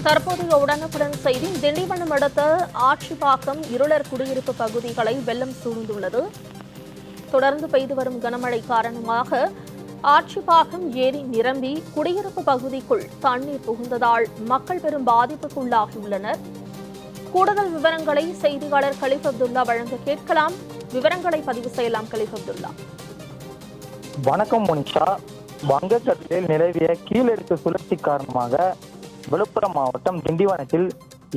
தற்போதைய உடனுக்குடன் செய்தி. திண்டிவனம் அடுத்த ஆட்சிப்பாக்கம் இருளர் குடியிருப்பு பகுதிகளை வெள்ளம் சூழ்ந்துள்ளது. தொடர்ந்து பெய்து வரும் கனமழை காரணமாக ஆட்சிப்பாக்கம் ஏரி நிரம்பி குடியிருப்பு பகுதிக்குள் தண்ணீர் புகுந்ததால் மக்கள் பெரும் பாதிப்புக்குள்ளாகியுள்ளனர். கூடுதல் விவரங்களை செய்தியாளர் கலீஃப் அப்துல்லா வழங்க கேட்கலாம். விவரங்களை பதிவு செய்யலாம் கலீஃப் அப்துல்லா. வணக்கம் மோனிஷா. வங்கக்கடலில் நிலவிய கீழடுக்கு சுழற்சி காரணமாக விழுப்புரம் மாவட்டம் திண்டிவனத்தில்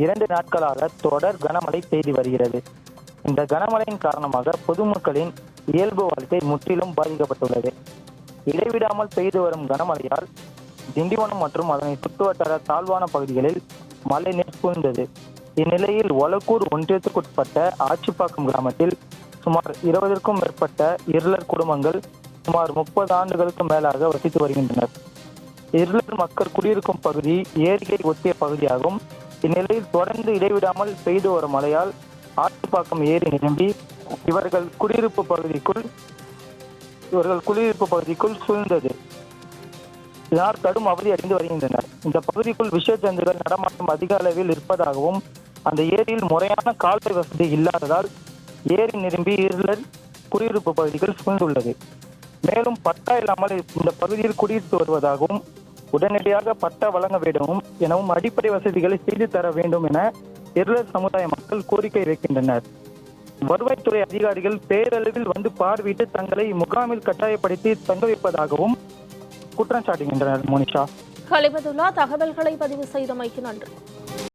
2 நாட்களாக தொடர் கனமழை பெய்து வருகிறது. இந்த கனமழையின் காரணமாக பொதுமக்களின் இயல்பு வாழ்க்கை முற்றிலும் பாதிக்கப்பட்டுள்ளது. இடைவிடாமல் பெய்து வரும் கனமழையால் திண்டிவனம் மற்றும் அதனை சுற்றுவட்டார தாழ்வான பகுதிகளில் மழை நீர் சூழ்ந்தது. இந்நிலையில் ஒலக்கூர் ஒன்றியத்துக்குட்பட்ட ஆட்சிப்பாக்கம் கிராமத்தில் சுமார் 20க்கும் மேற்பட்ட இருளர் குடும்பங்கள் சுமார் 30 ஆண்டுகளுக்கு மேலாக வசித்து வருகின்றனர். இருளர் மக்கள் குடியிருக்கும் பகுதி ஏரியை ஒட்டிய பகுதியாகும். இந்நிலையில் தொடர்ந்து இடைவிடாமல் பெய்து வரும் மழையால் ஆட்சிப்பாக்கம் ஏரி நிரம்பி இவர்கள் குடியிருப்பு பகுதிக்குள் சூழ்ந்தது. இதனால் கடும் அவதி அடைந்து வருகின்றனர். இந்த பகுதிக்குள் விஷ ஜந்துகள் நடமாட்டம் அதிக அளவில் இருப்பதாகவும் அந்த ஏரியில் முறையான கால்வாய் வசதி இல்லாததால் ஏரி நிரம்பி இருளர் குடியிருப்பு பகுதிகள் சூழ்ந்துள்ளது. மேலும் பட்டா இல்லாமல் இந்த பகுதியில் குடியிருந்து வருவதாகவும் உடனடியாக பட்டா வழங்க வேண்டும் எனவும் அடிப்படை வசதிகளை செய்து தர வேண்டும் என இருளர் சமுதாய மக்கள் கோரிக்கை வைக்கின்றனர். வருவாய்த்துறை அதிகாரிகள் பேரளவில் வந்து பார்வையிட்டு தங்களை முகாமில் கட்டாயப்படுத்தி தங்க வைப்பதாகவும் குற்றம் சாட்டுகின்றனர். மோனிஷா. கலீஃப் அப்துல்லா, தகவல்களை பதிவு செய்தமைக்கு நன்றி.